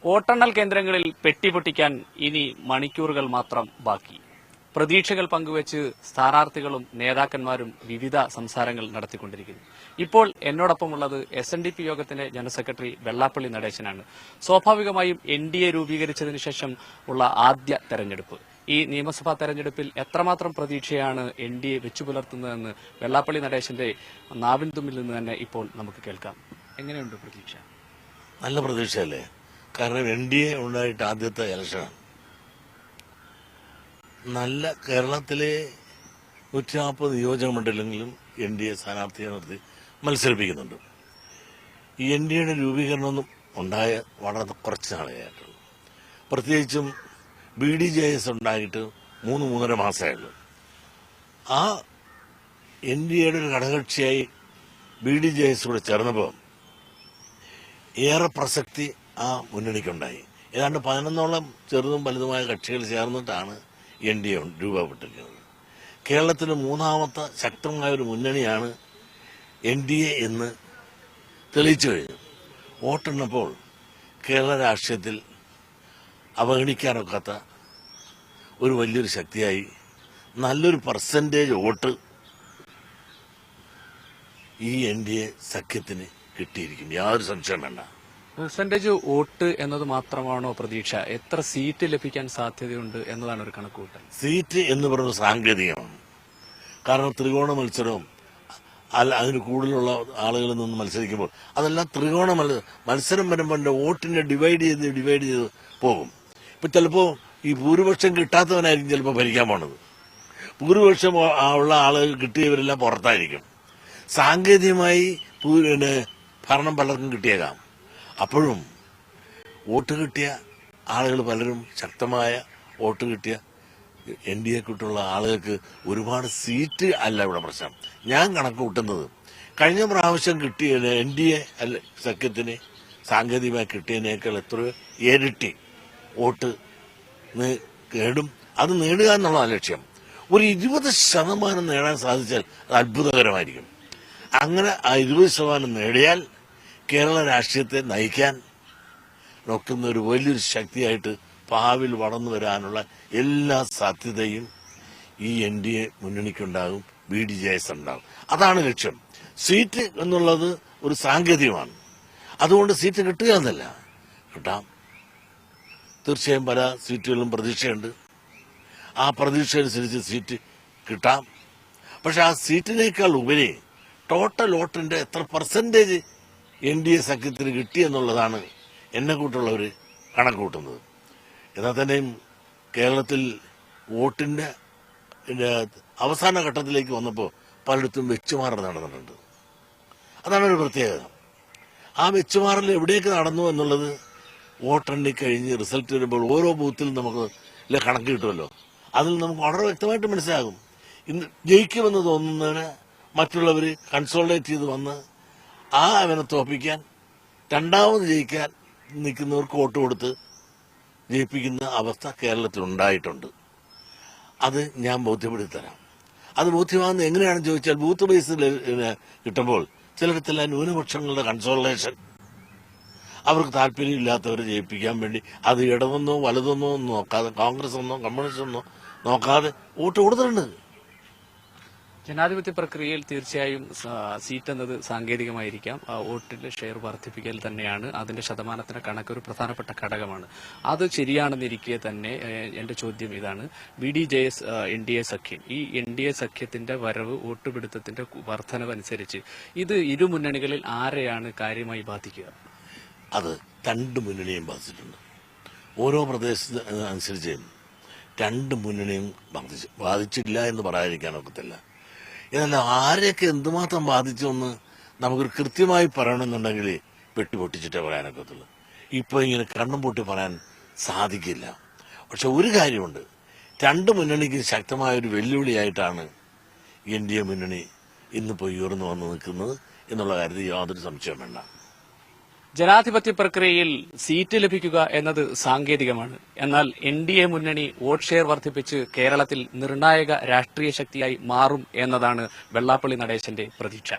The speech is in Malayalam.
വോട്ടെണ്ണൽ കേന്ദ്രങ്ങളിൽ പെട്ടി പൊട്ടിക്കാൻ ഇനി മണിക്കൂറുകൾ മാത്രം ബാക്കി. പ്രതീക്ഷകൾ പങ്കുവച്ച് സ്ഥാനാർത്ഥികളും നേതാക്കന്മാരും വിവിധ സംസാരങ്ങൾ നടത്തിക്കൊണ്ടിരിക്കുന്നു. ഇപ്പോൾ എന്നോടൊപ്പമുള്ളത് SNDP യോഗത്തിന്റെ ജനറൽ സെക്രട്ടറി വെള്ളാപ്പള്ളി നടേശനാണ്. സ്വാഭാവികമായും NDA രൂപീകരിച്ചതിനു ശേഷം ഉള്ള ആദ്യ തെരഞ്ഞെടുപ്പ്. ഈ നിയമസഭാ തെരഞ്ഞെടുപ്പിൽ എത്രമാത്രം പ്രതീക്ഷയാണ് NDA വെച്ചു പുലർത്തുന്നതെന്ന് വെള്ളാപ്പള്ളി നടേശന്റെ നാവിൻ തുമ്പിൽ നിന്ന് തന്നെ ഇപ്പോൾ നമുക്ക് കേൾക്കാം. എങ്ങനെയുണ്ട് പ്രതീക്ഷ? നല്ല പ്രതീക്ഷയല്ലേ? കാരണം NDA ഉണ്ടായിട്ട് ആദ്യത്തെ ഇലക്ഷനാണ്. നല്ല കേരളത്തിലെ 140 നിയോജക മണ്ഡലങ്ങളിലും NDA സ്ഥാനാർത്ഥിയെ നിർത്തി മത്സരിപ്പിക്കുന്നുണ്ട്. ഈ NDAയുടെ രൂപീകരണമൊന്നും ഉണ്ടായ വളരെ കുറച്ച് നാളെയായിട്ടുള്ളൂ. പ്രത്യേകിച്ചും BDJS ഉണ്ടായിട്ട് 3-3.5 മാസമായുള്ളൂ. ആ NDAയുടെ ഒരു ഘടകകക്ഷിയായി BDJS കൂടെ ചേർന്നപ്പോൾ ഏറെ പ്രസക്തി ആ മുന്നണിക്കുണ്ടായി. ഏതാണ്ട് 11ഓളം ചെറുതും വലുതുമായ കക്ഷികൾ ചേർന്നിട്ടാണ് NDA രൂപപ്പെട്ടിരിക്കുന്നത്. കേരളത്തിലെ മൂന്നാമത്തെ ശക്തമായ ഒരു മുന്നണിയാണ് NDA എന്ന് തെളിയിച്ചു കഴിഞ്ഞു. വോട്ടെണ്ണപ്പോൾ കേരള രാഷ്ട്രീയത്തിൽ അവഗണിക്കാനൊക്കാത്ത ഒരു വലിയൊരു ശക്തിയായി നല്ലൊരു പെർസെന്റേജ് വോട്ട് ഈ NDA സഖ്യത്തിന് കിട്ടിയിരിക്കും. യാതൊരു സംശയം വേണ്ട. പെർസെന്റേജ് വോട്ട് എന്നത് മാത്രമാണോ പ്രതീക്ഷ? എത്ര സീറ്റ് ലഭിക്കാൻ സാധ്യതയുണ്ട് എന്നതാണ് ഒരു കണക്കുകൂട്ടൽ. സീറ്റ് എന്ന് പറയുന്നത് സാങ്കേതികമാണ്. കാരണം ത്രികോണ മത്സരവും അതിന് കൂടുതലുള്ള ആളുകളിൽ നിന്ന് മത്സരിക്കുമ്പോൾ അതെല്ലാം ത്രികോണ മത്സരം വരുമ്പോൾ വോട്ടിനെ ഡിവൈഡ് ചെയ്ത് പോകും. ഇപ്പൊ ചിലപ്പോൾ ഈ ഭൂരിപക്ഷം കിട്ടാത്തവനായിരിക്കും ചിലപ്പോൾ ഭരിക്കാൻ പോണത്. ഭൂരിപക്ഷം ഉള്ള ആളുകൾ കിട്ടിയവരെല്ലാം പുറത്തായിരിക്കും. സാങ്കേതികമായി ഭരണം പലർക്കും കിട്ടിയേക്കാം. അപ്പോഴും വോട്ട് കിട്ടിയ ആളുകൾ പലരും ശക്തമായ വോട്ട് കിട്ടിയ NDAക്കുള്ള ആളുകൾക്ക് ഒരുപാട് സീറ്റ് അല്ല ഇവിടെ പ്രശ്നം. ഞാൻ കണക്ക് കൂട്ടുന്നത് കഴിഞ്ഞ പ്രാവശ്യം കിട്ടിയ NDA സഖ്യത്തിന് സാങ്കേതികമായി കിട്ടിയതിനേക്കാൾ എത്രയോ ഇരട്ടി വോട്ട് നേടും. അത് നേടുക എന്നുള്ളതാണ് ലക്ഷ്യം. ഒരു 20% നേടാൻ സാധിച്ചാൽ അത് അത്ഭുതകരമായിരിക്കും. അങ്ങനെ ആ 20% നേടിയാൽ കേരള രാഷ്ട്രീയത്തെ നയിക്കാൻ നോക്കുന്ന ഒരു വലിയൊരു ശക്തിയായിട്ട് ഭാവിയിൽ വളർന്നു വരാനുള്ള എല്ലാ സാധ്യതയും ഈ NDA മുന്നണിക്കുണ്ടാകും. BDJS ഉണ്ടാകും. അതാണ് ലക്ഷ്യം. സീറ്റ് എന്നുള്ളത് ഒരു സാങ്കേതികമാണ്. അതുകൊണ്ട് സീറ്റ് കിട്ടുക എന്നല്ല, കിട്ടാം. തീർച്ചയായും പല സീറ്റുകളിലും പ്രതീക്ഷയുണ്ട്. ആ പ്രതീക്ഷ അനുസരിച്ച് സീറ്റ് കിട്ടാം. പക്ഷെ ആ സീറ്റിനേക്കാൾ ഉപരി ടോട്ടൽ വോട്ടിന്റെ എത്ര പെർസെന്റേജ് NDA സഖ്യത്തിന് കിട്ടി എന്നുള്ളതാണ് എന്നെ കൂട്ടുള്ളവർ കണക്ക് കൂട്ടുന്നത്. എന്നാൽ തന്നെയും കേരളത്തിൽ വോട്ടിന്റെ അവസാന ഘട്ടത്തിലേക്ക് വന്നപ്പോൾ പലയിടത്തും വെച്ചുമാറൽ നടന്നിട്ടുണ്ട്. അതാണ് ഒരു പ്രത്യേകത. ആ വെച്ചുമാറൽ എവിടേക്ക് നടന്നു എന്നുള്ളത് വോട്ടെണ്ണി കഴിഞ്ഞ് റിസൾട്ട് വരുമ്പോൾ ഓരോ ബൂത്തിൽ നമുക്ക് കണക്ക് കിട്ടുമല്ലോ. അതിൽ നമുക്ക് വളരെ വ്യക്തമായിട്ട് മനസ്സിലാകും. ഇന്ന് ജയിക്കുമെന്ന് തോന്നുന്നതിന് മറ്റുള്ളവർ കൺസോൾട്ടേറ്റ് ചെയ്ത് വന്ന് അവനെ തോപ്പിക്കാൻ, രണ്ടാമത് ജയിക്കാൻ നിൽക്കുന്നവർക്ക് വോട്ട് കൊടുത്ത് ജയിപ്പിക്കുന്ന അവസ്ഥ കേരളത്തിൽ ഉണ്ടായിട്ടുണ്ട്. അത് ഞാൻ ബോധ്യപ്പെടുത്തി തരാം. അത് ബോധ്യമാകുന്നത് എങ്ങനെയാണെന്ന് ചോദിച്ചാൽ ബൂത്ത് ബേസിൽ കിട്ടുമ്പോൾ ചിലയിടത്തുള്ള ന്യൂനപക്ഷങ്ങളുടെ കൺസോൾട്ടേഷൻ, അവർക്ക് താല്പര്യമില്ലാത്തവരെ ജയിപ്പിക്കാൻ വേണ്ടി അത് ഇടതെന്നോ വലതെന്നോ ഒന്നും നോക്കാതെ, കോൺഗ്രസ് എന്നോ കമ്മ്യൂണിസ്റ്റ് എന്നോ നോക്കാതെ വോട്ട് കൊടുത്തിട്ടുണ്ട്. ജനാധിപത്യ പ്രക്രിയയിൽ തീർച്ചയായും സീറ്റ് എന്നത് സാങ്കേതികമായിരിക്കാം. വോട്ടിന്റെ ഷെയർ വർദ്ധിപ്പിക്കൽ തന്നെയാണ്. അതിന്റെ ശതമാനത്തിന്റെ കണക്ക് ഒരു പ്രധാനപ്പെട്ട ഘടകമാണ്. അത് ശരിയാണെന്നിരിക്കെ തന്നെ എന്റെ ചോദ്യം ഇതാണ്. BDJS NDA സഖ്യം, ഈ NDA സഖ്യത്തിന്റെ വരവ്, വോട്ടുപിടുത്തത്തിന്റെ വർധനവനുസരിച്ച് ഇത് ഇരു മുന്നണികളിൽ ആരെയാണ് കാര്യമായി ബാധിക്കുക? അത് രണ്ട് മുന്നണിയും ബാധിച്ചിട്ടുണ്ട്. ഓരോ പ്രദേശത്ത് അനുസരിച്ച് രണ്ട് മുന്നണിയും ബാധിച്ചില്ല എന്ന് പറയാതിരിക്കാനൊക്കത്തില്ല. ഇതല്ല ആരെയൊക്കെ എന്തുമാത്രം ബാധിച്ചു എന്ന് നമുക്കൊരു കൃത്യമായി പറയണമെന്നുണ്ടെങ്കിൽ വെട്ടിപ്പൊട്ടിച്ചിട്ടേ പറയാനൊക്കത്തുള്ളൂ. ഇപ്പൊ ഇങ്ങനെ കണ്ണും പൊട്ടി പറയാൻ സാധിക്കില്ല. പക്ഷെ ഒരു കാര്യമുണ്ട്, രണ്ട് മുന്നണിക്ക് ശക്തമായ ഒരു വെല്ലുവിളിയായിട്ടാണ് NDA മുന്നണി ഇന്നിപ്പോ ഉയർന്നു വന്ന് നിൽക്കുന്നത് എന്നുള്ള കാര്യത്തിൽ യാതൊരു സംശയം വേണ്ട. ജനാധിപത്യ പ്രക്രിയയിൽ സീറ്റ് ലഭിക്കുക എന്നത് സാങ്കേതികമാണ്. എന്നാൽ NDA മുന്നണി വോട്ട് ഷെയർ വർദ്ധിപ്പിച്ച് കേരളത്തിൽ നിർണായക രാഷ്ട്രീയ ശക്തിയായി മാറും എന്നതാണ് വെള്ളാപ്പള്ളി നടേശന്റെ പ്രതീക്ഷ.